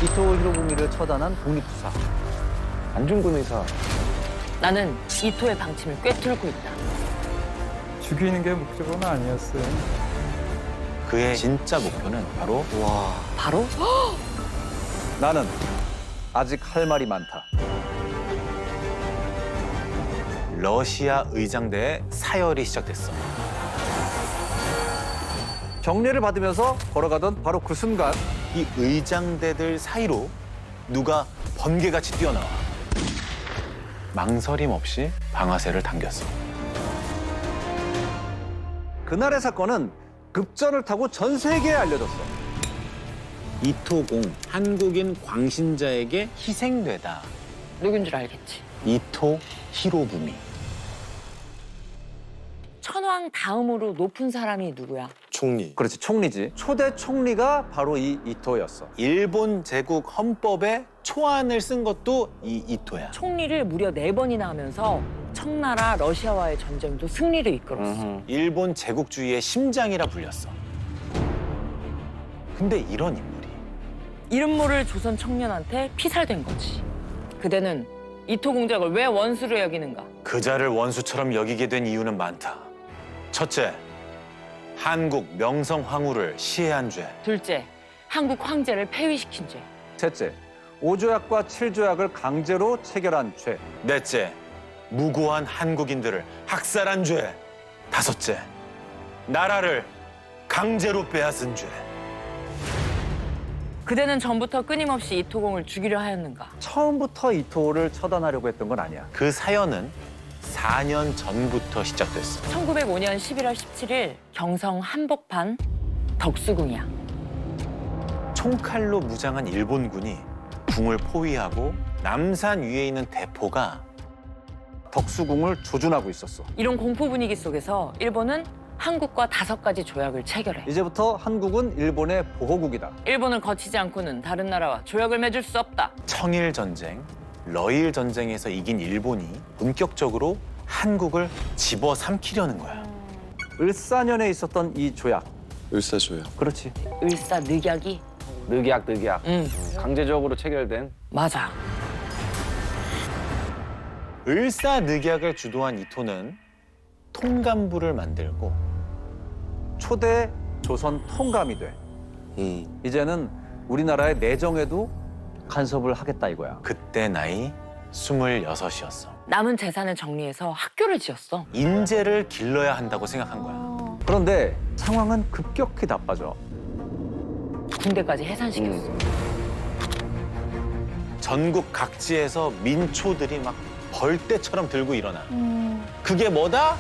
이토 히로부미를 처단한 독립투사 안중근 의사. 나는 이토의 방침을 꿰뚫고 있다. 죽이는 게 목적은 아니었어요. 그의 진짜 목표는 바로 바로 나는 아직 할 말이 많다. 러시아 의장대의 사열이 시작됐어. 격려를 받으면서 걸어가던 바로 그 순간 이 의장대들 사이로 누가 번개같이 뛰어나와 망설임 없이 방아쇠를 당겼어. 그날의 사건은 급전을 타고 전 세계에 알려졌어. 이토공 한국인 광신자에게 희생되다. 누군 줄 알겠지. 이토 히로부미. 천황 다음으로 높은 사람이 누구야? 총리. 그렇지, 총리지. 초대 총리가 바로 이 이토였어. 일본 제국 헌법에 초안을 쓴 것도 이 이토야. 총리를 무려 4번이나 하면서 청나라 러시아와의 전쟁도 승리를 이끌었어. 일본 제국주의의 심장이라 불렸어. 근데 이런 인물이 이름 모를 조선 청년한테 피살된 거지. 그대는 이토 공작을 왜 원수로 여기는가? 그자를 원수처럼 여기게 된 이유는 많다. 첫째, 한국 명성 황후를 시해한 죄. 둘째, 한국 황제를 폐위시킨 죄. 셋째, 5조약과 7조약을 강제로 체결한 죄. 넷째, 무고한 한국인들을 학살한 죄. 다섯째, 나라를 강제로 빼앗은 죄. 그대는 전부터 끊임없이 이토공을 죽이려 하였는가? 처음부터 이토를 처단하려고 했던 건 아니야. 그 사연은 4년 전부터 시작됐어. 1905년 11월 17일 경성 한복판 덕수궁이야. 총칼로 무장한 일본군이 궁을 포위하고 남산 위에 있는 대포가 덕수궁을 조준하고 있었어. 이런 공포 분위기 속에서 일본은 한국과 5가지 조약을 체결해. 이제부터 한국은 일본의 보호국이다. 일본을 거치지 않고는 다른 나라와 조약을 맺을 수 없다. 청일 전쟁, 러일 전쟁에서 이긴 일본이 본격적으로 한국을 집어삼키려는 거야. 을사년에 있었던 이 조약. 을사조약. 그렇지. 을사늑약이. 늑약. 강제적으로 체결된. 맞아. 을사늑약을 주도한 이토는 통감부를 만들고 초대 조선 통감이 돼. 이제는 우리나라의 내정에도 간섭을 하겠다 이거야. 그때 나이 26이었어. 남은 재산을 정리해서 학교를 지었어. 인재를 길러야 한다고 생각한 거야. 그런데 상황은 급격히 나빠져. 군대까지 해산시켰어. 전국 각지에서 민초들이 막 벌떼처럼 들고 일어나. 그게 뭐다?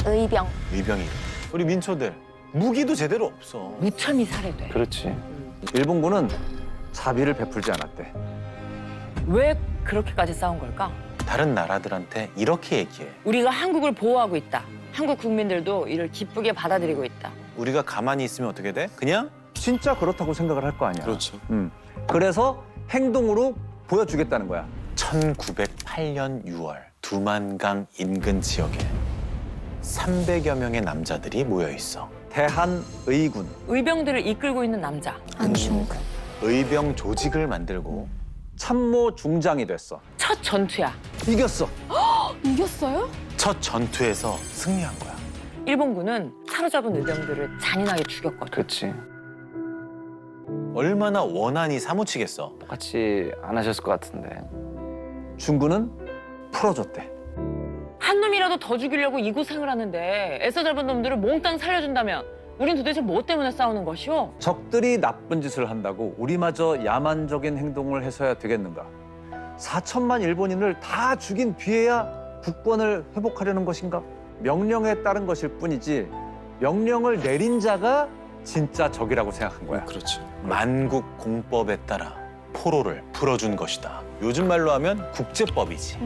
의병. 의병이. 우리 민초들 무기도 제대로 없어. 무참히 살해돼. 그렇지. 일본군은 자비를 베풀지 않았대. 왜 그렇게까지 싸운 걸까? 다른 나라들한테 이렇게 얘기해. 우리가 한국을 보호하고 있다. 한국 국민들도 이를 기쁘게 받아들이고 있다. 우리가 가만히 있으면 어떻게 돼? 그냥 진짜 그렇다고 생각을 할 거 아니야. 그렇죠. 그래서 행동으로 보여주겠다는 거야. 1908년 6월 두만강 인근 지역에 300여 명의 남자들이 모여 있어. 대한의군. 의병들을 이끌고 있는 남자. 안중근. 의병 조직을 만들고 참모 중장이 됐어. 첫 전투야. 이겼어. 이겼어요? 첫 전투에서 승리한 거야. 일본군은 사로잡은 의병들을 잔인하게 죽였거든. 그렇지. 얼마나 원한이 사무치겠어. 똑같이 안 하셨을 것 같은데. 중군은 풀어줬대. 한 놈이라도 더 죽이려고 이 고생을 하는데 애써 잡은 놈들을 몽땅 살려준다면 우린 도대체 뭐 때문에 싸우는 것이오? 적들이 나쁜 짓을 한다고 우리마저 야만적인 행동을 해서야 되겠는가? 4천만 일본인을 다 죽인 뒤에야 국권을 회복하려는 것인가? 명령에 따른 것일 뿐이지 명령을 내린 자가 진짜 적이라고 생각한 거야. 그렇죠. 만국 공법에 따라 포로를 풀어준 것이다. 요즘 말로 하면 국제법이지.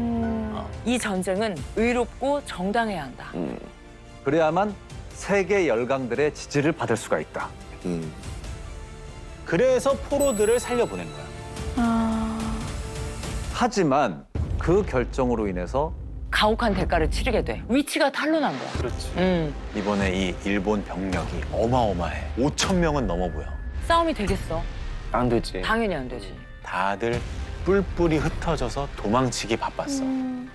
이 전쟁은 의롭고 정당해야 한다. 그래야만 세계 열강들의 지지를 받을 수가 있다. 그래서 포로들을 살려보낸 거야. 하지만 그 결정으로 인해서 가혹한 대가를 치르게 돼. 위치가 탄로난 거야. 그렇지. 이번에 이 일본 병력이 어마어마해. 5천 명은 넘어 보여. 싸움이 되겠어. 안 되지. 당연히 안 되지. 다들 뿔뿔이 흩어져서 도망치기 바빴어.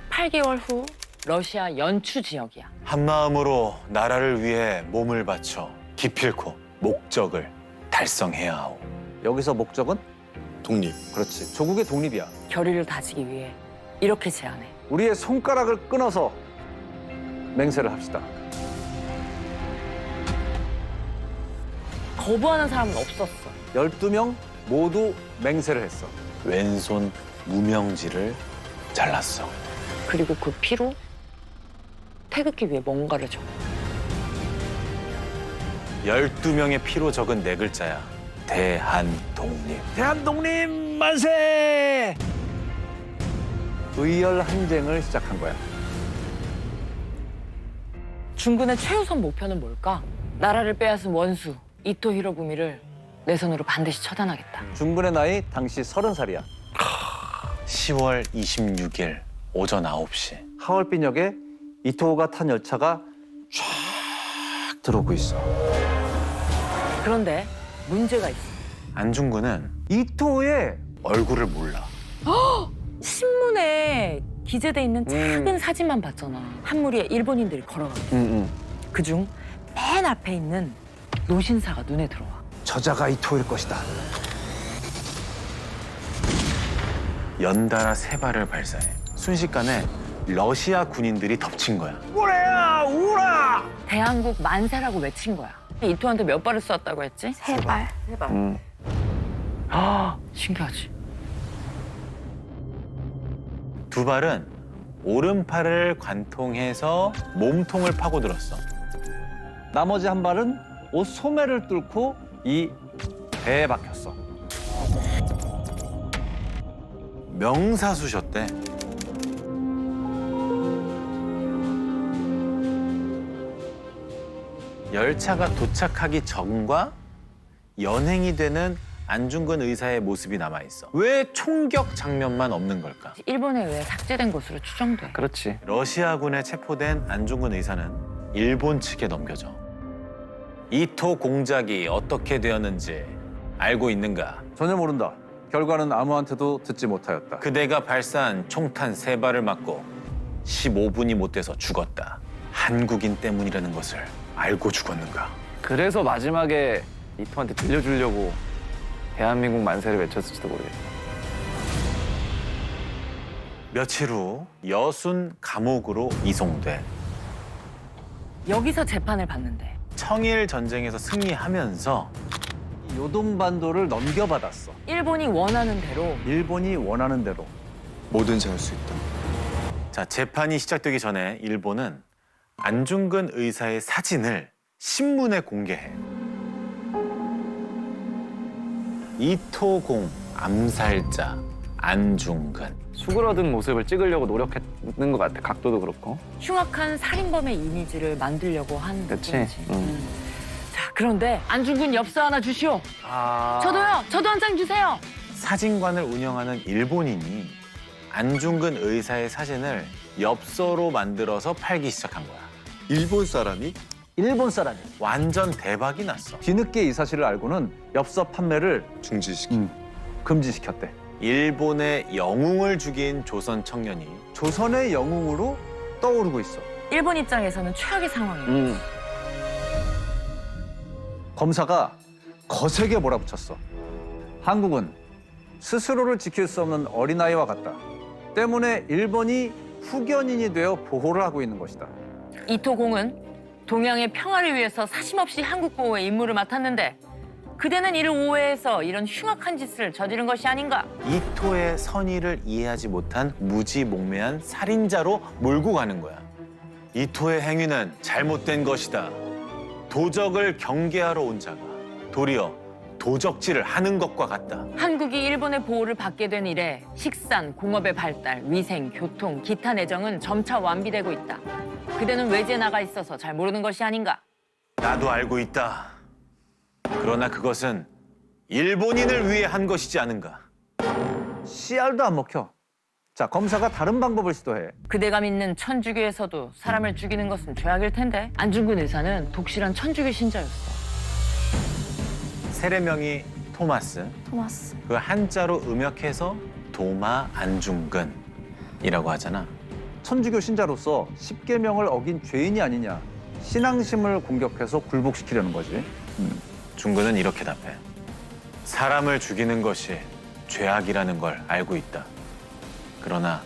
8개월 후 러시아 연추 지역이야. 한마음으로 나라를 위해 몸을 바쳐 기필코 목적을 달성해야 하오. 여기서 목적은? 독립. 그렇지. 조국의 독립이야. 결의를 다지기 위해 이렇게 제안해. 우리의 손가락을 끊어서 맹세를 합시다. 거부하는 사람은 없었어. 12명 모두 맹세를 했어. 왼손 무명지를 잘랐어. 그리고 그 피로 태극기 위에 뭔가를 적어. 12명의 피로 적은 네 글자야. 대한독립. 대한독립 만세! 의열 항쟁을 시작한 거야. 중군의 최우선 목표는 뭘까? 나라를 빼앗은 원수 이토 히로부미를 내 손으로 반드시 처단하겠다. 중군의 나이 당시 30살이야. 10월 26일 오전 9시. 하얼빈역에 이토호가 탄 열차가 쫙 들어오고 있어. 그런데 문제가 있어. 안중근은 이토호의 얼굴을 몰라. 신문에 기재돼 있는 작은 사진만 봤잖아. 한 무리의 일본인들이 걸어가고 있어. 그중 맨 앞에 있는 노신사가 눈에 들어와. 저자가 이토호일 것이다. 연달아 3발을 발사해. 순식간에 러시아 군인들이 덮친 거야. 우라야 우라! 대한국 만세라고 외친 거야. 이토한테 몇 발을 쐈다고 했지? 3발. 신기하지? 2발은 오른팔을 관통해서 몸통을 파고들었어. 나머지 한 발은 옷 소매를 뚫고 이 배에 박혔어. 명사수셨대. 열차가 도착하기 전과 연행이 되는 안중근 의사의 모습이 남아있어. 왜 총격 장면만 없는 걸까? 일본에 의해 삭제된 것으로 추정돼. 그렇지. 러시아군에 체포된 안중근 의사는 일본 측에 넘겨져. 이토 공작이 어떻게 되었는지 알고 있는가? 전혀 모른다. 결과는 아무한테도 듣지 못하였다. 그대가 발사한 총탄 3발을 맞고 15분이 못 돼서 죽었다. 한국인 때문이라는 것을 알고 죽었는가? 그래서 마지막에 이토한테 들려주려고 대한민국 만세를 외쳤을지도 모르겠어. 며칠 후 여순 감옥으로 이송돼. 여기서 재판을 받는데 청일 전쟁에서 승리하면서 요동반도를 넘겨받았어. 일본이 원하는 대로 일본이 원하는 대로. 뭐든지 할 수 있다. 자, 재판이 시작되기 전에 일본은 안중근 의사의 사진을 신문에 공개해. 이토공 암살자 안중근. 수그러든 모습을 찍으려고 노력했는 것 같아. 각도도 그렇고. 흉악한 살인범의 이미지를 만들려고 한 그치. 부분이지. 자, 그런데 안중근 엽서 하나 주시오. 아. 저도요. 저도 한 장 주세요. 사진관을 운영하는 일본인이 안중근 의사의 사진을 엽서로 만들어서 팔기 시작한 거야. 일본 사람이? 일본 사람이 완전 대박이 났어. 뒤늦게 이 사실을 알고는 엽서 판매를 중지시키. 금지시켰대. 일본의 영웅을 죽인 조선 청년이 조선의 영웅으로 떠오르고 있어. 일본 입장에서는 최악의 상황이에요. 검사가 거세게 몰아붙였어. 한국은 스스로를 지킬 수 없는 어린아이와 같다. 때문에 일본이 후견인이 되어 보호를 하고 있는 것이다. 이토공은 동양의 평화를 위해서 사심없이 한국 보호의 임무를 맡았는데 그대는 이를 오해해서 이런 흉악한 짓을 저지른 것이 아닌가? 이토의 선의를 이해하지 못한 무지몽매한 살인자로 몰고 가는 거야. 이토의 행위는 잘못된 것이다. 도적을 경계하러 온 자가 도리어 도적질을 하는 것과 같다. 한국이 일본의 보호를 받게 된 이래 식산, 공업의 발달, 위생, 교통, 기타 내정은 점차 완비되고 있다. 그대는 외지에 나가 있어서 잘 모르는 것이 아닌가? 나도 알고 있다. 그러나 그것은 일본인을 위해 한 것이지 않은가? 씨알도 안 먹혀. 자, 검사가 다른 방법을 시도해. 그대가 믿는 천주교에서도 사람을 죽이는 것은 죄악일 텐데 안중근 의사는 독실한 천주교 신자였어. 세례명이 토마스, 토마스. 그 한자로 음역해서 도마 안중근이라고 하잖아. 천주교 신자로서 십계명을 어긴 죄인이 아니냐, 신앙심을 공격해서 굴복시키려는 거지. 중근은 이렇게 답해. 사람을 죽이는 것이 죄악이라는 걸 알고 있다. 그러나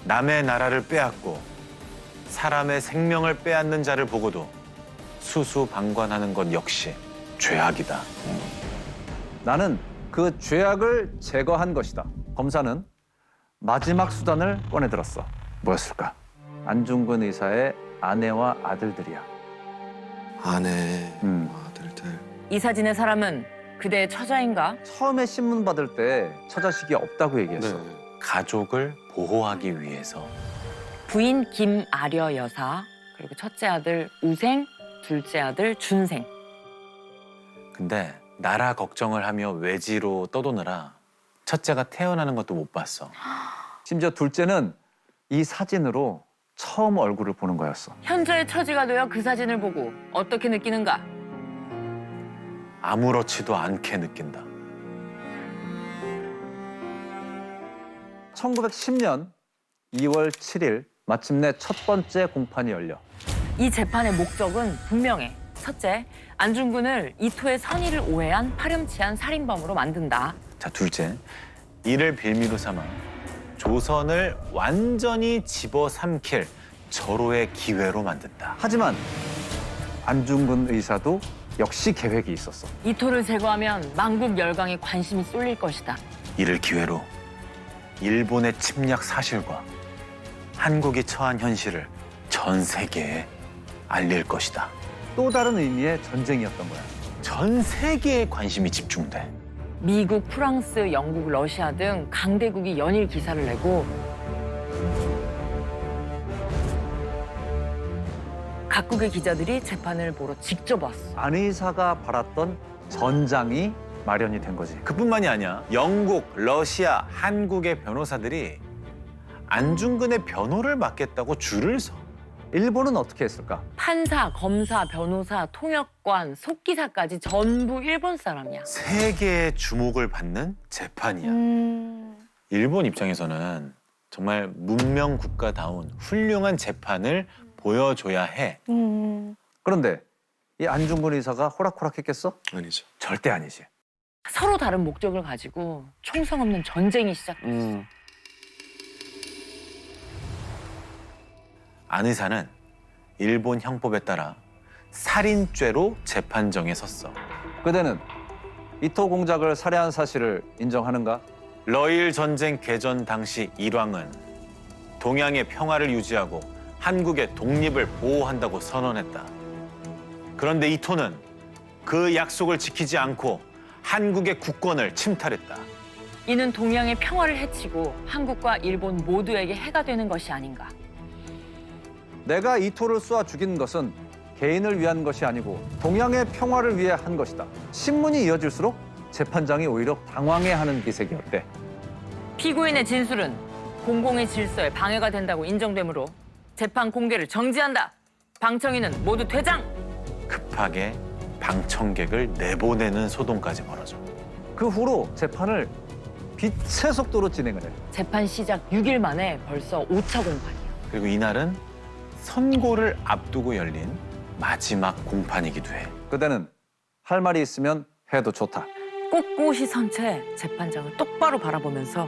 남의 나라를 빼앗고 사람의 생명을 빼앗는 자를 보고도 수수방관하는 것 역시 죄악이다. 나는 그 죄악을 제거한 것이다. 검사는 마지막 수단을 꺼내들었어. 뭐였을까? 안중근 의사의 아내와 아들들이야. 아내, 음. 아들들. 이 사진의 사람은 그대의 처자인가? 처음에 신문 받을 때 처자식이 없다고 얘기했어. 네. 가족을 보호하기 위해서. 부인 김아려 여사, 그리고 첫째 아들 우생, 둘째 아들 준생. 근데 나라 걱정을 하며 외지로 떠도느라 첫째가 태어나는 것도 못 봤어. 심지어 둘째는 이 사진으로 처음 얼굴을 보는 거였어. 현저의 처지가 되어 그 사진을 보고 어떻게 느끼는가? 아무렇지도 않게 느낀다. 1910년 2월 7일 마침내 첫 번째 공판이 열려. 이 재판의 목적은 분명해. 첫째, 안중근을 이토의 선의를 오해한 파렴치한 살인범으로 만든다. 자, 둘째. 이를 빌미로 삼아 조선을 완전히 집어삼킬 절호의 기회로 만든다. 하지만 안중근 의사도 역시 계획이 있었어. 이토를 제거하면 만국 열강에 관심이 쏠릴 것이다. 이를 기회로 일본의 침략 사실과 한국이 처한 현실을 전 세계에 알릴 것이다. 또 다른 의미의 전쟁이었던 거야. 전 세계에 관심이 집중돼. 미국, 프랑스, 영국, 러시아 등 강대국이 연일 기사를 내고 각국의 기자들이 재판을 보러 직접 왔어. 안 의사가 바랐던 전장이 마련이 된 거지. 그뿐만이 아니야. 영국, 러시아, 한국의 변호사들이 안중근의 변호를 맡겠다고 줄을 서. 일본은 어떻게 했을까? 판사, 검사, 변호사, 통역관, 속기사까지 전부 일본 사람이야. 세계의 주목을 받는 재판이야. 일본 입장에서는 정말 문명 국가다운 훌륭한 재판을 보여줘야 해. 그런데 이 안중근 의사가 호락호락했겠어? 아니죠. 절대 아니지. 서로 다른 목적을 가지고 총성 없는 전쟁이 시작됐어. 안 의사는 일본 형법에 따라 살인죄로 재판정에 섰어. 그대는 이토 공작을 살해한 사실을 인정하는가? 러일 전쟁 개전 당시 일왕은 동양의 평화를 유지하고 한국의 독립을 보호한다고 선언했다. 그런데 이토는 그 약속을 지키지 않고 한국의 국권을 침탈했다. 이는 동양의 평화를 해치고 한국과 일본 모두에게 해가 되는 것이 아닌가. 내가 이토를 쏘아 죽인 것은 개인을 위한 것이 아니고 동양의 평화를 위해 한 것이다. 신문이 이어질수록 재판장이 오히려 당황해하는 기색이었대. 피고인의 진술은 공공의 질서에 방해가 된다고 인정되므로 재판 공개를 정지한다. 방청인은 모두 퇴장! 급하게 방청객을 내보내는 소동까지 벌어져. 그 후로 재판을 빛의 속도로 진행을 해. 재판 시작 6일 만에 벌써 5차 공판이야. 그리고 이날은 선고를 앞두고 열린 마지막 공판이기도 해. 그대는 할 말이 있으면 해도 좋다. 꼿꼿이 선 채 재판장을 똑바로 바라보면서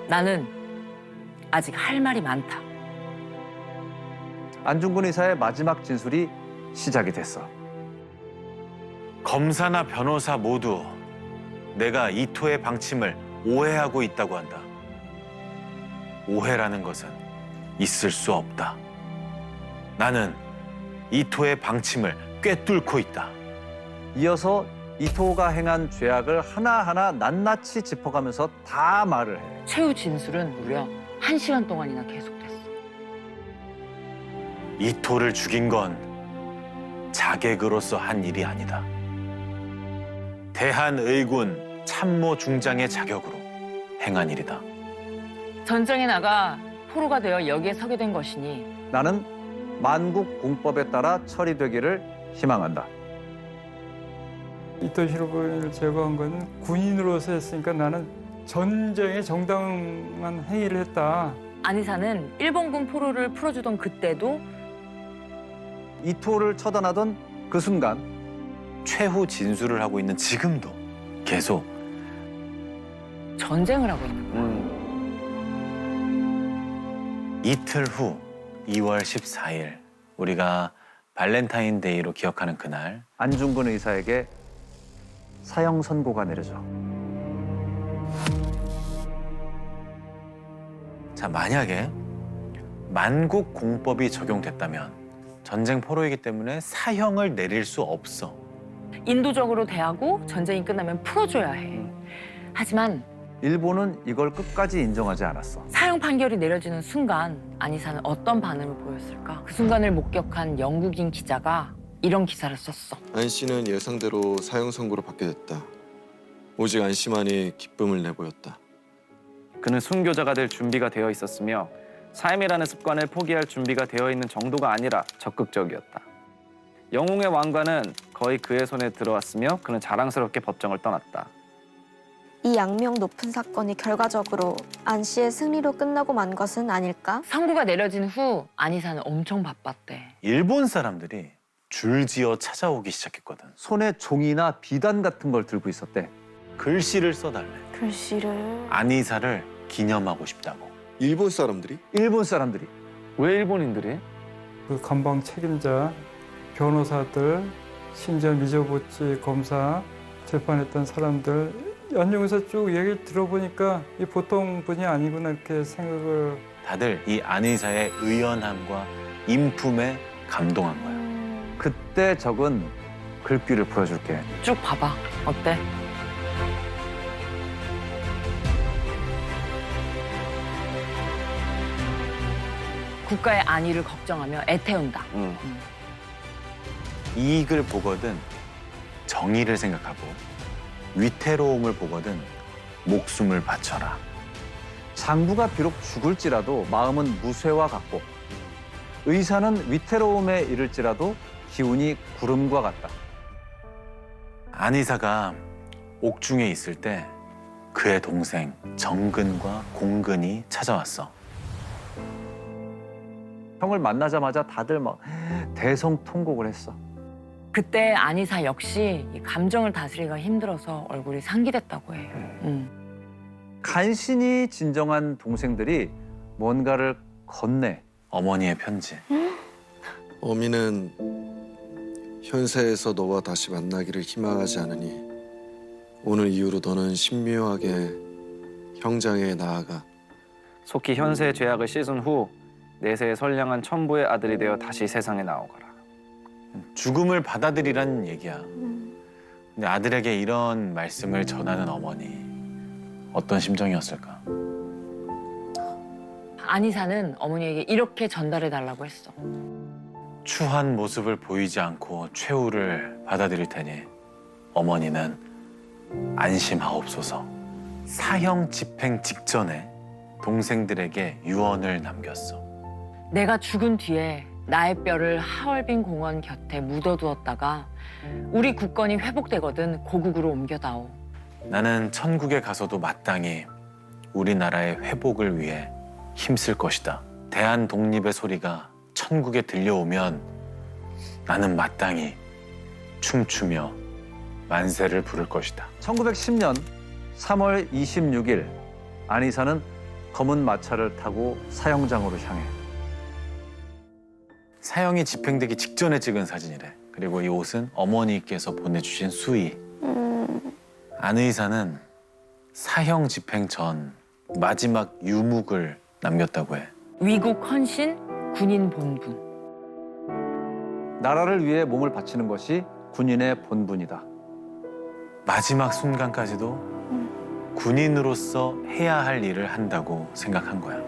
나는 아직 할 말이 많다. 안중근 의사의 마지막 진술이 시작이 됐어. 검사나 변호사 모두 내가 이토의 방침을 오해하고 있다고 한다. 오해라는 것은 있을 수 없다. 나는 이토의 방침을 꿰뚫고 있다. 이어서 이토가 행한 죄악을 하나하나 낱낱이 짚어가면서 다 말을 해. 최후 진술은 무려 1시간 동안이나 계속됐어. 이토를 죽인 건 자객으로서 한 일이 아니다. 대한의군 참모 중장의 자격으로 행한 일이다. 전쟁에 나가 포로가 되어 여기에 서게 된 것이니 나는 만국 공법에 따라 처리되기를 희망한다. 이토 히로부미를 제거한 거는 군인으로서 했으니까 나는 전쟁에 정당한 행위를 했다. 안희사는 일본군 포로를 풀어주던 그때도 이토를 처단하던 그 순간 최후 진술을 하고 있는 지금도 계속 전쟁을 하고 있는 거야. 이틀 후 2월 14일 우리가 발렌타인데이로 기억하는 그날 안중근 의사에게 사형 선고가 내려져. 자, 만약에 만국 공법이 적용됐다면 전쟁 포로이기 때문에 사형을 내릴 수 없어. 인도적으로 대하고 전쟁이 끝나면 풀어줘야 해. 하지만 일본은 이걸 끝까지 인정하지 않았어. 사형 판결이 내려지는 순간 안희사는 어떤 반응을 보였을까? 그 순간을 목격한 영국인 기자가 이런 기사를 썼어. 안 씨는 예상대로 사형 선고를 받게 됐다. 오직 안 씨만이 기쁨을 내보였다. 그는 순교자가 될 준비가 되어 있었으며 삶이라는 습관을 포기할 준비가 되어 있는 정도가 아니라 적극적이었다. 영웅의 왕관은 거의 그의 손에 들어왔으며 그는 자랑스럽게 법정을 떠났다. 이 양명 높은 사건이 결과적으로 안 씨의 승리로 끝나고 만 것은 아닐까? 선고가 내려진 후 안희사는 엄청 바빴대. 일본 사람들이 줄지어 찾아오기 시작했거든. 손에 종이나 비단 같은 걸 들고 있었대. 글씨를 써달래. 글씨를... 안희사를 기념하고 싶다고. 일본 사람들이? 일본 사람들이. 왜 일본인들이? 그 감방 책임자, 변호사들, 심지어 미조부치 검사, 재판했던 사람들 안중에서 쭉 얘기를 들어보니까 이 보통 분이 아니구나 이렇게 생각을. 다들 이 안희사의 의연함과 인품에 감동한 거야. 그때 적은 글귀를 풀어줄게. 쭉 봐봐. 어때? 국가의 안위를 걱정하며 애태운다. 이익을 보거든 정의를 생각하고 위태로움을 보거든 목숨을 바쳐라. 장부가 비록 죽을지라도 마음은 무쇠와 같고 의사는 위태로움에 이를지라도 기운이 구름과 같다. 안희사가 옥중에 있을 때 그의 동생 정근과 공근이 찾아왔어. 형을 만나자마자 다들 막 대성통곡을 했어. 그때 안희사 역시 이 감정을 다스리기가 힘들어서 얼굴이 상기됐다고 해. 간신히 진정한 동생들이 뭔가를 건네. 어머니의 편지. 어미는 현세에서 너와 다시 만나기를 희망하지 않으니 오늘 이후로 너는 신묘하게 형장에 나아가 속히 현세의 죄악을 씻은 후 내세의 선량한 천부의 아들이 되어 다시 세상에 나오거라. 죽음을 받아들이란 얘기야. 근데 아들에게 이런 말씀을 전하는 어머니 어떤 심정이었을까? 안희사는 어머니에게 이렇게 전달해달라고 했어. 추한 모습을 보이지 않고 최후를 받아들일 테니 어머니는 안심하옵소서. 사형 집행 직전에 동생들에게 유언을 남겼어. 내가 죽은 뒤에 나의 뼈를 하얼빈 공원 곁에 묻어두었다가 우리 국권이 회복되거든 고국으로 옮겨다오. 나는 천국에 가서도 마땅히 우리나라의 회복을 위해 힘쓸 것이다. 대한 독립의 소리가 천국에 들려오면 나는 마땅히 춤추며 만세를 부를 것이다. 1910년 3월 26일 안희사는 검은 마차를 타고 사형장으로 향해. 사형이 집행되기 직전에 찍은 사진이래. 그리고 이 옷은 어머니께서 보내주신 수의. 안 의사는 사형 집행 전 마지막 유묵을 남겼다고 해. 위국 헌신, 군인 본분. 나라를 위해 몸을 바치는 것이 군인의 본분이다. 마지막 순간까지도 군인으로서 해야 할 일을 한다고 생각한 거야.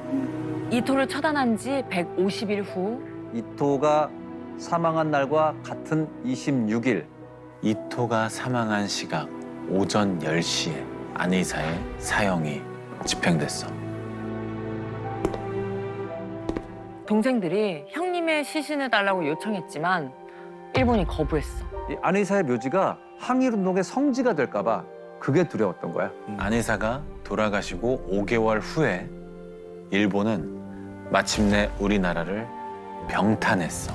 이토를 처단한 지 150일 후 이토가 사망한 날과 같은 26일 이토가 사망한 시각 오전 10시에 안 의사의 사형이 집행됐어. 동생들이 형님의 시신해달라고 요청했지만 일본이 거부했어. 이 안의사의 묘지가 항일운동의 성지가 될까 봐 그게 두려웠던 거야. 안 의사가 돌아가시고 5개월 후에 일본은 마침내 우리나라를 병탄했어.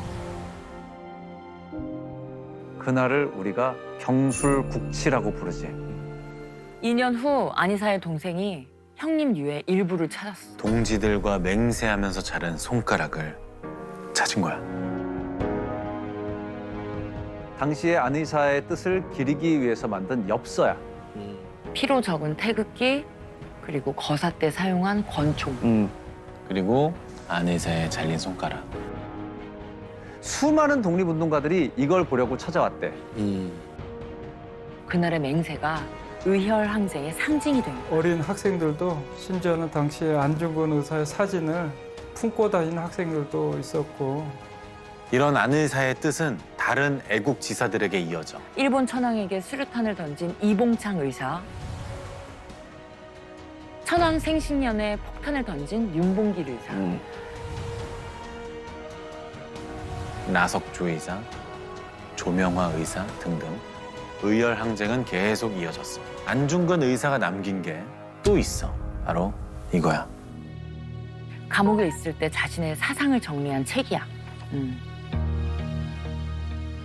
그날을 우리가 경술국치라고 부르지. 2년 후 안이사의 동생이 형님 유의 일부를 찾았어. 동지들과 맹세하면서 자른 손가락을 찾은 거야. 당시에 안의사의 뜻을 기리기 위해서 만든 엽서야. 피로 적은 태극기 그리고 거사 때 사용한 권총. 그리고 안 의사의 잘린 손가락. 수많은 독립운동가들이 이걸 보려고 찾아왔대. 그날의 맹세가 의혈 항쟁의 상징이 된 거야. 어린 학생들도 심지어는 당시에 안중근 의사의 사진을 품고 다니는 학생들도 있었고 이런 안 의사의 뜻은 다른 애국 지사들에게 이어져. 일본 천황에게 수류탄을 던진 이봉창 의사, 천황 생신년에 폭탄을 던진 윤봉길 의사, 나석조 의사, 조명화 의사 등등 의열 항쟁은 계속 이어졌어. 안중근 의사가 남긴 게 또 있어. 바로 이거야. 감옥에 있을 때 자신의 사상을 정리한 책이야.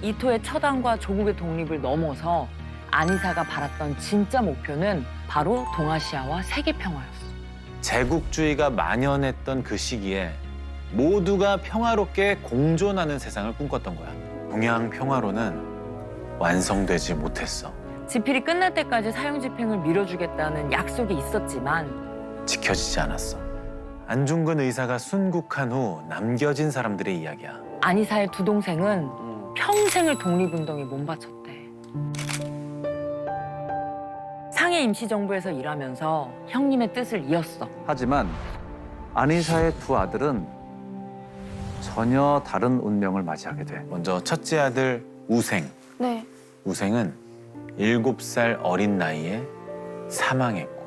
이토의 처단과 조국의 독립을 넘어서 안이사가 바랐던 진짜 목표는 바로 동아시아와 세계 평화였어. 제국주의가 만연했던 그 시기에 모두가 평화롭게 공존하는 세상을 꿈꿨던 거야. 동양 평화로는 완성되지 못했어. 지필이 끝날 때까지 사형 집행을 미뤄주겠다는 약속이 있었지만 지켜지지 않았어. 안중근 의사가 순국한 후 남겨진 사람들의 이야기야. 안이사의 두 동생은 평생을 독립운동에 몸바쳤대. 상해 임시정부에서 일하면서 형님의 뜻을 이었어. 하지만 안의사의 두 아들은 전혀 다른 운명을 맞이하게 돼. 먼저 첫째 아들 우생. 네. 우생은 7살 어린 나이에 사망했고,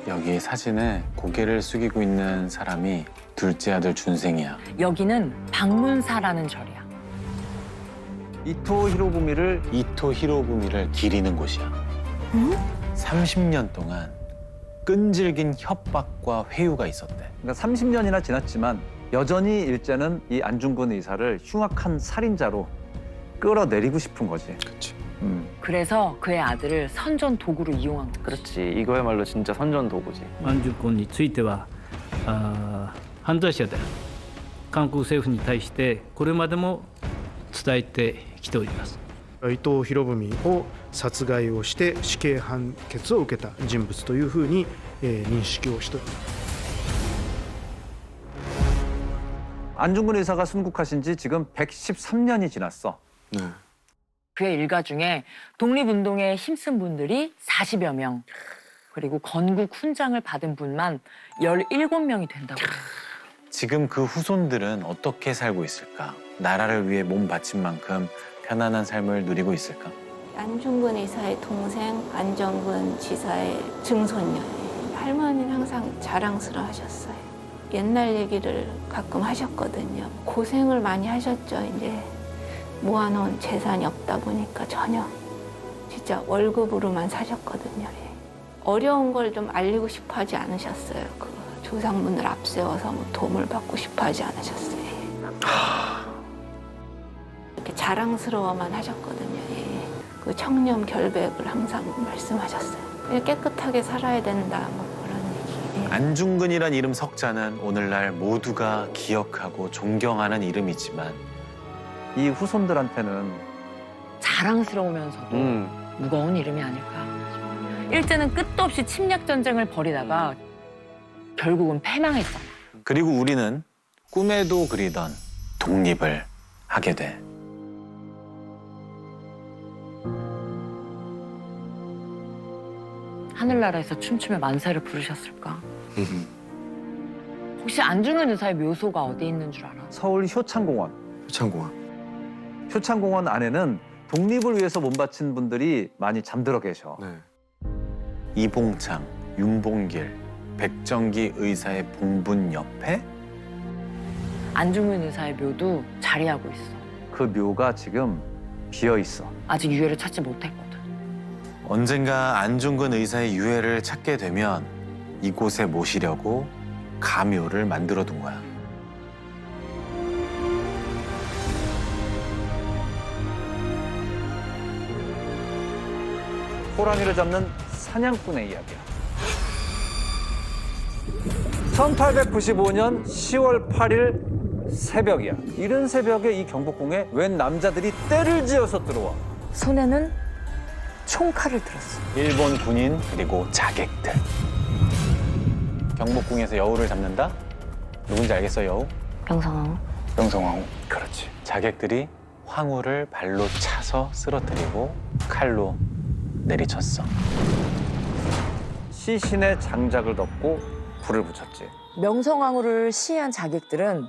여기 사진에 고개를 숙이고 있는 사람이 둘째 아들 준생이야. 여기는 방문사라는 절이야. 이토 히로부미를 이토 히로부미를 기리는 곳이야. 30년 동안 끈질긴 협박과 회유가 있었대. 그러니까 30년이나 지났지만 여전히 일제는 이 안중근 의사를 흉악한 살인자로 끌어내리고 싶은 거지. 그렇지. 그래서 그의 아들을 선전 도구로 이용한 거지. 그렇지. 이거야말로 진짜 선전 도구지. 安住婚については犯罪者である韓国政府に対してこれまでも伝えてきております。伊藤博文を殺害をして死刑判決を受けた人物というふうに、認識をしております。 안중근 의사가 순국하신 지 지금 113년이 지났어. 네. 그의 일가 중에 독립운동에 힘쓴 분들이 40여 명, 그리고 건국 훈장을 받은 분만 17명이 된다고 해요. 지금 그 후손들은 어떻게 살고 있을까? 나라를 위해 몸 바친 만큼 편안한 삶을 누리고 있을까? 안중근 의사의 동생 안정근 지사의 증손녀예요. 할머니는 항상 자랑스러워하셨어요. 옛날 얘기를 가끔 하셨거든요. 고생을 많이 하셨죠. 이제 모아놓은 재산이 없다 보니까 전혀 진짜 월급으로만 사셨거든요. 어려운 걸 좀 알리고 싶어 하지 않으셨어요. 그 조상분들 앞세워서 뭐 도움을 받고 싶어 하지 않으셨어요. 이렇게 자랑스러워만 하셨거든요. 그 청렴 결백을 항상 말씀하셨어요. 깨끗하게 살아야 된다. 뭐 그런 얘기. 안중근이란 이름 석자는 오늘날 모두가 기억하고 존경하는 이름이지만 이 후손들한테는 자랑스러우면서도 무거운 이름이 아닐까. 일제는 끝도 없이 침략 전쟁을 벌이다가 결국은 패망했잖아. 그리고 우리는 꿈에도 그리던 독립을 하게 돼. 하늘나라에서 춤추며 만세를 부르셨을까? 혹시 안중근 의사의 묘소가 어디 있는 줄 알아? 서울 효창공원. 효창공원. 효창공원 안에는 독립을 위해서 몸바친 분들이 많이 잠들어 계셔. 네. 이봉창, 윤봉길, 백정기 의사의 봉분 옆에 안중근 의사의 묘도 자리하고 있어. 그 묘가 지금 비어 있어. 아직 유해를 찾지 못했고. 언젠가 안중근 의사의 유해를 찾게 되면 이곳에 모시려고 가묘를 만들어둔 거야. 호랑이를 잡는 사냥꾼의 이야기야. 1895년 10월 8일 새벽이야. 이른 새벽에 이 경복궁에 웬 남자들이 떼를 지어서 들어와. 손에는 총칼을 들었어. 일본 군인 그리고 자객들. 경복궁에서 여우를 잡는다? 누군지 알겠어, 여우? 명성황후. 명성황후. 그렇지. 자객들이 황후를 발로 차서 쓰러뜨리고 칼로 내리쳤어. 시신에 장작을 덮고 불을 붙였지. 명성황후를 시해한 자객들은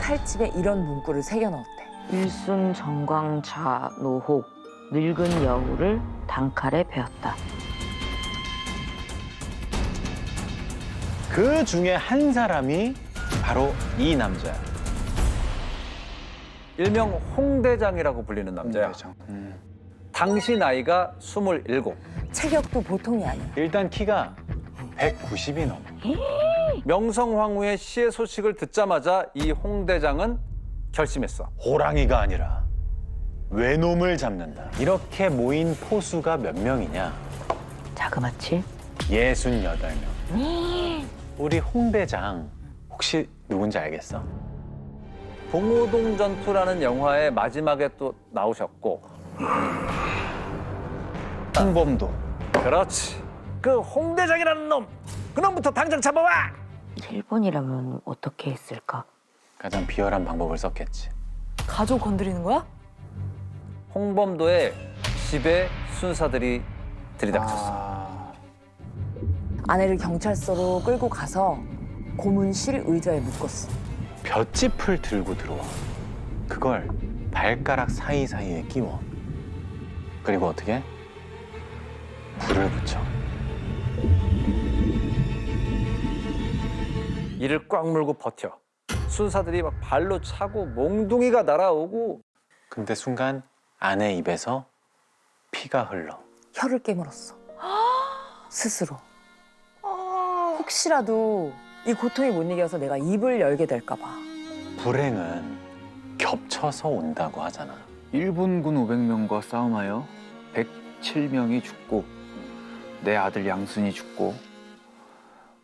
칼집에 이런 문구를 새겨 넣었대. 일순 정광자 노혹 늙은 여우를 단칼에 베었다. 그 중에 한 사람이 바로 이 남자야. 일명 홍대장이라고 불리는 남자야. 당시 나이가 27. 체격도 보통이 아니야. 일단 키가 190이 넘어. 명성황후의 시해 소식을 듣자마자 이 홍대장은 결심했어. 호랑이가 아니라 외놈을 잡는다. 이렇게 모인 포수가 몇 명이냐? 자그마치 68명. 우리 홍대장 혹시 누군지 알겠어? 봉오동 전투라는 영화의 마지막에 또 나오셨고. 홍범도. 그렇지. 그 홍대장이라는 놈. 그놈부터 당장 잡아와. 일본이라면 어떻게 했을까? 가장 비열한 방법을 썼겠지. 가족 건드리는 거야? 홍범도의 집에 순사들이 들이닥쳤어. 아내를 경찰서로 끌고 가서 고문실 의자에 묶었어. 볏짚을 들고 들어와. 그걸 발가락 사이사이에 끼워. 그리고 어떻게? 불을 붙여. 이를 꽉 물고 버텨. 순사들이 막 발로 차고 몽둥이가 날아오고. 근데 순간 아내 입에서 피가 흘러. 혀를 깨물었어. 스스로. 혹시라도 이 고통이 못 이겨서 내가 입을 열게 될까 봐. 불행은 겹쳐서 온다고 하잖아. 일본군 500명과 싸움하여 107명이 죽고 내 아들 양순이 죽고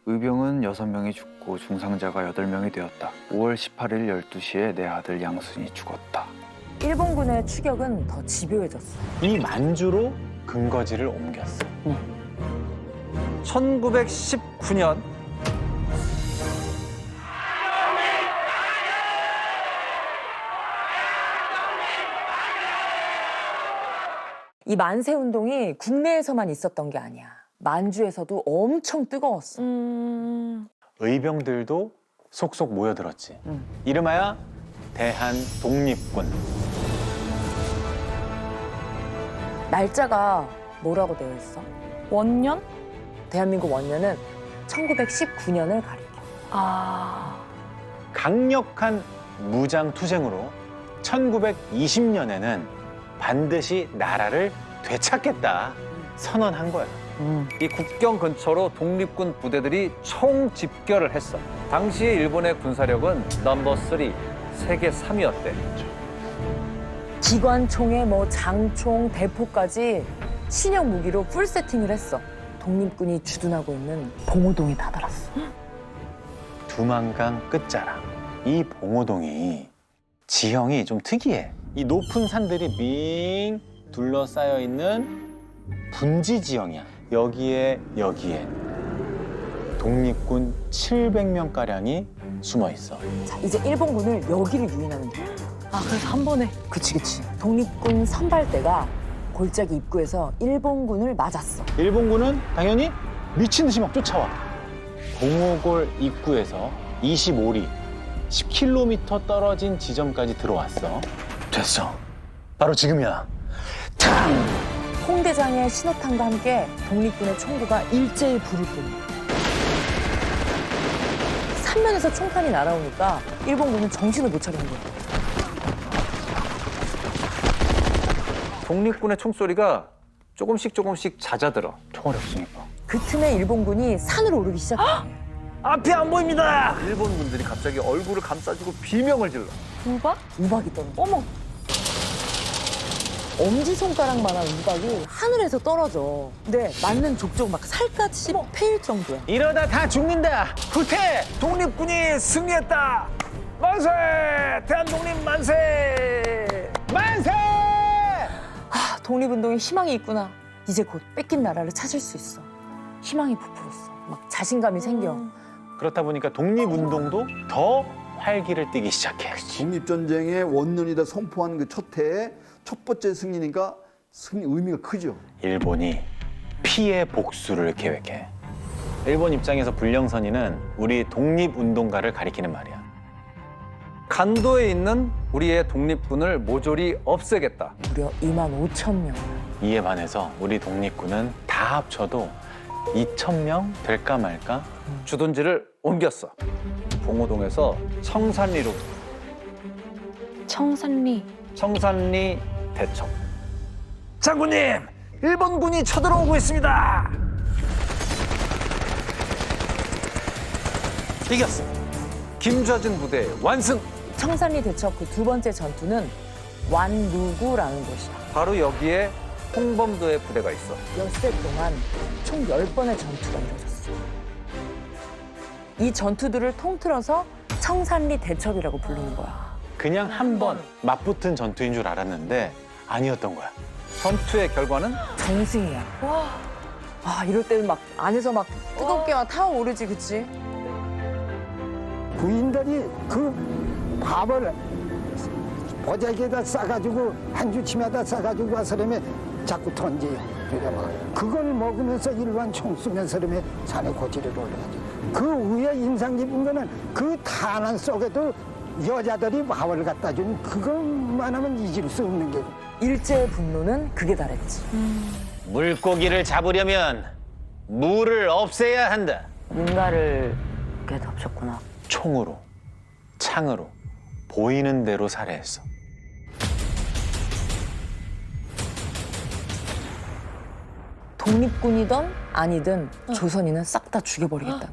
의병은 6명이 죽고 중상자가 8명이 되었다. 5월 18일 12시에 내 아들 양순이 죽었다. 일본군의 추격은 더 집요해졌어. 이 만주로 근거지를 옮겼어. 1919년 이 만세 운동이 국내에서만 있었던 게 아니야. 만주에서도 엄청 뜨거웠어. 의병들도 속속 모여들었지. 이름하여 대한독립군. 날짜가 뭐라고 되어 있어? 원년? 대한민국 원년은 1919년을 가리켜. 강력한 무장투쟁으로 1920년에는 반드시 나라를 되찾겠다 선언한 거야. 이 국경 근처로 독립군 부대들이 총집결을 했어. 당시에 일본의 군사력은 넘버 3, 세계 3위였대. 기관총에 뭐 장총, 대포까지 신형 무기로 풀 세팅을 했어. 독립군이 주둔하고 있는 봉오동에 다다랐어. 두만강 끝자락. 이 봉오동이 지형이 좀 특이해. 이 높은 산들이 빙 둘러싸여 있는 분지 지형이야. 여기에 독립군 700명가량이 숨어 있어. 자, 이제 일본군을 여기를 유인하면 돼. 그래서 한 번에? 그치. 독립군 선발대가 골짜기 입구에서 일본군을 맞았어. 일본군은 당연히 미친 듯이 막 쫓아와. 봉오골 입구에서 25리, 10km 떨어진 지점까지 들어왔어. 됐어. 바로 지금이야. 홍대장의 신호탄과 함께 독립군의 총구가 일제히 불을 뿜어. 삼면에서 총탄이 날아오니까 일본군은 정신을 못 차리는 거야. 독립군의 총소리가 조금씩 잦아들어. 총알이 없으니까. 그 틈에 일본군이 산을 오르기 시작해. 앞이 안 보입니다. 일본 군들이 갑자기 얼굴을 감싸주고 비명을 질러. 우박? 우박이 떨어져. 어머. 엄지손가락만한 우박이 하늘에서 떨어져. 근데 맞는 족족 막 살갗이 패일 정도야. 이러다 다 죽는다. 후퇴. 독립군이 승리했다. 만세! 대한독립 만세! 만세! 아, 독립운동에 희망이 있구나. 이제 곧 뺏긴 나라를 찾을 수 있어. 희망이 부풀었어. 막 자신감이 생겨. 그렇다 보니까 독립운동도 더 활기를 띠기 시작해. 독립전쟁의 원년이다 선포한 그 첫 해에 첫 번째 승리니까 승리 의미가 크죠. 일본이 피해 복수를 계획해. 일본 입장에서 불령선이는 우리 독립운동가를 가리키는 말이야. 간도에 있는 우리의 독립군을 모조리 없애겠다. 무려 25,000명. 이에 반해서 우리 독립군은 다 합쳐도 2,000명 될까 말까? 주둔지를 옮겼어. 봉오동에서 청산리로. 청산리 대첩. 장군님, 일본군이 쳐들어오고 있습니다. 이겼어. 김좌진 부대 완승. 청산리 대첩 그 두 번째 전투는 완루구라는 곳이야. 바로 여기에 홍범도의 부대가 있어. 엿새 동안 총 10번의 전투가 이루어졌어. 이 전투들을 통틀어서 청산리 대첩이라고 부르는 거야. 그냥 한 번 맞붙은 전투인 줄 알았는데 아니었던 거야. 전투의 결과는 정승이야. 와, 이럴 때는 막 안에서 막 뜨겁게 막 타오르지, 그치? 부인들이 그 밥을 보자기에다 싸가지고 한 주치마다 싸가지고 와서라며 자꾸 던져요. 그걸 먹으면서 일반 총 쏘면서라며 산에 고지를 올라가죠. 그 위에 인상 깊은 거는 그 탄환 속에도 여자들이 밥을 갖다 준 그것만 하면 잊을 수 없는 게. 일제의 분노는 극에 달했지. 물고기를 잡으려면 물을 없애야 한다. 민가를 꽤 덮쳤구나. 총으로, 창으로, 보이는 대로 살해했어. 독립군이든 아니든 조선인은 싹 다 죽여버리겠다.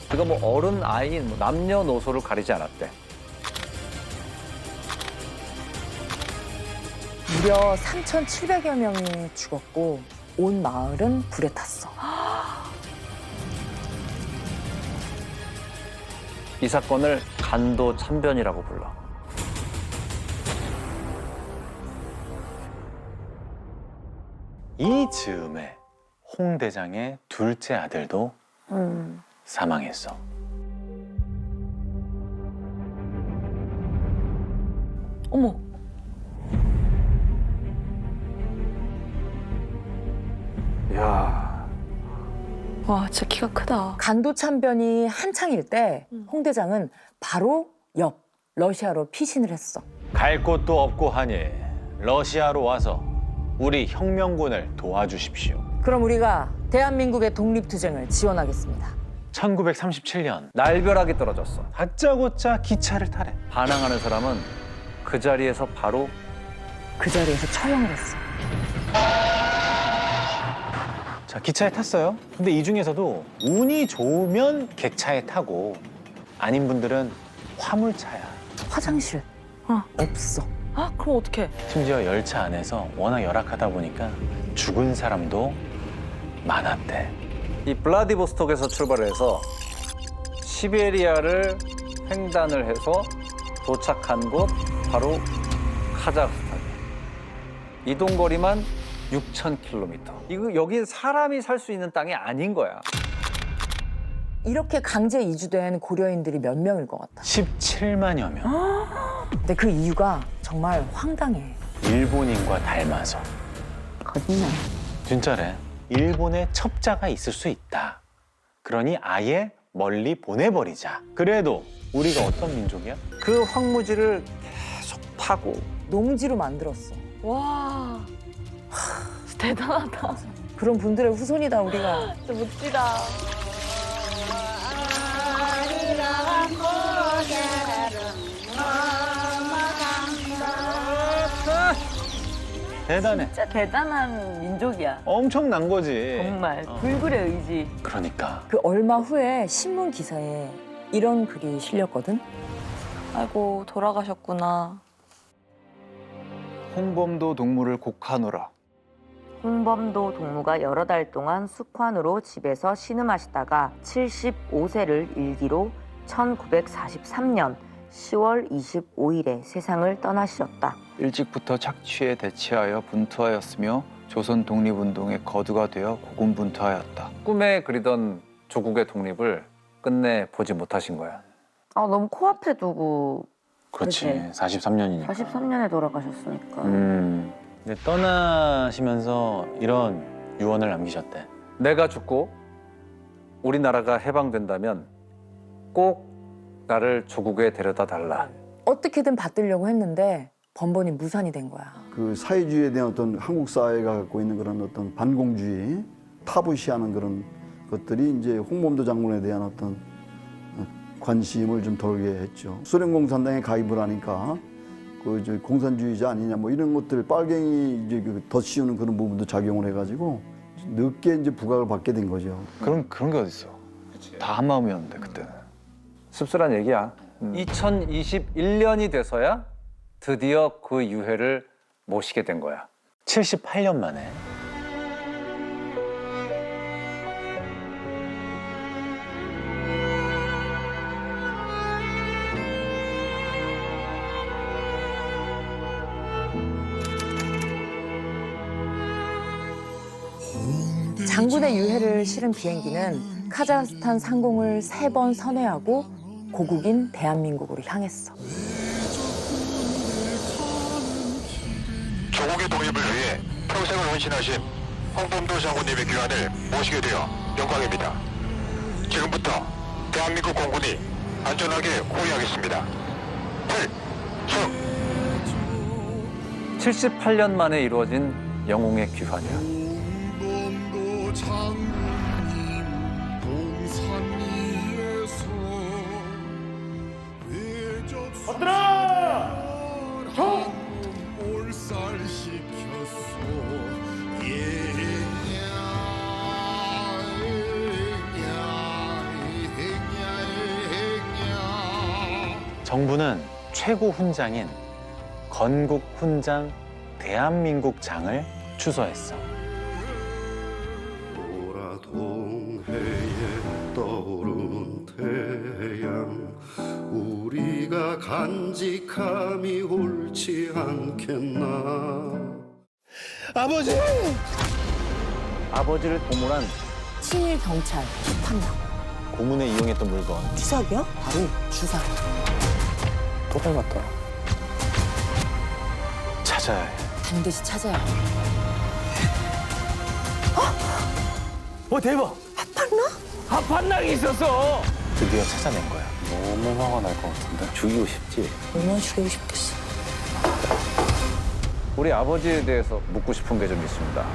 그가 뭐 어른, 아이, 뭐 남녀노소를 가리지 않았대. 무려 3,700여 명이 죽었고 온 마을은 불에 탔어. 이 사건을 간도 참변이라고 불러. 이 즈음에 홍 대장의 둘째 아들도 사망했어. 어머. 야. 와, 진짜 키가 크다. 간도 참변이 한창일 때 홍 대장은 바로 옆 러시아로 피신을 했어. 갈 곳도 없고 하니 러시아로 와서 우리 혁명군을 도와주십시오. 그럼 우리가 대한민국의 독립투쟁을 지원하겠습니다. 1937년 날벼락이 떨어졌어. 다짜고짜 기차를 타래. 반항하는 사람은 그 자리에서 바로 그 자리에서 처형을 했어. 자, 기차에 탔어요. 근데 이 중에서도 운이 좋으면 객차에 타고 아닌 분들은 화물차야. 화장실 없어. 아, 그럼 어떡해? 심지어 열차 안에서 워낙 열악하다 보니까 죽은 사람도 많았대. 이 블라디보스톡에서 출발해서 시베리아를 횡단을 해서 도착한 곳 바로 카자흐스탄. 이동 거리만 6,000km. 이거 여기 사람이 살 수 있는 땅이 아닌 거야. 이렇게 강제 이주된 고려인들이 몇 명일 것 같아? 17만여 명. 근데 그 이유가 정말 황당해. 일본인과 닮아서. 거짓말. 진짜래. 일본에 첩자가 있을 수 있다. 그러니 아예 멀리 보내버리자. 그래도 우리가 어떤 민족이야? 그 황무지를 계속 파고 농지로 만들었어. 와, 대단하다. 그런 분들의 후손이다 우리가. 진짜 멋지다. 대단해. 진짜 대단한 민족이야. 엄청난 거지. 정말 불굴의 의지. 그러니까. 그 얼마 후에 신문 기사에 이런 글이 실렸거든. 아이고 돌아가셨구나. 홍범도 동무를 곡하노라. 홍범도 동무가 여러 달 동안 숙환으로 집에서 신음하시다가 75세를 일기로 1943년 10월 25일에 세상을 떠나시었다. 일찍부터 착취에 대치하여 분투하였으며 조선 독립운동의 거두가 되어 고군분투하였다. 꿈에 그리던 조국의 독립을 끝내 보지 못하신 거야. 아, 너무 코앞에 두고. 그렇지. 그치? 43년이니까. 43년에 돌아가셨으니까. 근데 떠나시면서 이런 유언을 남기셨대. 내가 죽고 우리나라가 해방된다면 꼭 나를 조국에 데려다 달라. 어떻게든 받들려고 했는데 번번이 무산이 된 거야. 그 사회주의에 대한 어떤 한국 사회가 갖고 있는 그런 어떤 반공주의, 타부시하는 그런 것들이 이제 홍범도 장군에 대한 어떤 관심을 좀 돌게 했죠. 소련 공산당에 가입을 하니까 그 이제 공산주의자 아니냐 뭐 이런 것들 빨갱이 이제 더 씌우는 그런 부분도 작용을 해가지고 늦게 이제 부각을 받게 된 거죠. 그런 게 어딨어. 다 한 마음이었는데 그때는. 씁쓸한 얘기야. 2021년이 돼서야 드디어 그 유해를 모시게 된 거야. 78년 만에. 장군의 유해를 실은 비행기는 카자흐스탄 상공을 3번 선회하고 고국인 대한민국으로 향했어. 조국의 독립을 위해 평생을 헌신하신 홍범도 장군님의 귀환을 모시게 되어 영광입니다. 지금부터 대한민국 공군이 안전하게 호위하겠습니다. 필승! 78년 만에 이루어진 영웅의 귀환이야. 엎드려! 총! 정부는 최고 훈장인 건국 훈장 대한민국 장을 추서했어. 동해에 떠오르는 태양 우리가 간직함이 옳지 않겠나. 아버지! 아버지를 도모한 친일 경찰 판당. 고문에 이용했던 물건. 주석이요? 바로 주사. 또 닮았다. 찾아야 해. 반드시 찾아야 해. 대박! 핫판나? 핫판락이 있었어! 드디어 찾아낸 거야. 너무 화가 날 것 같은데? 죽이고 싶지? 얼마나 죽이고 싶겠어. 우리 아버지에 대해서 묻고 싶은 게 좀 있습니다.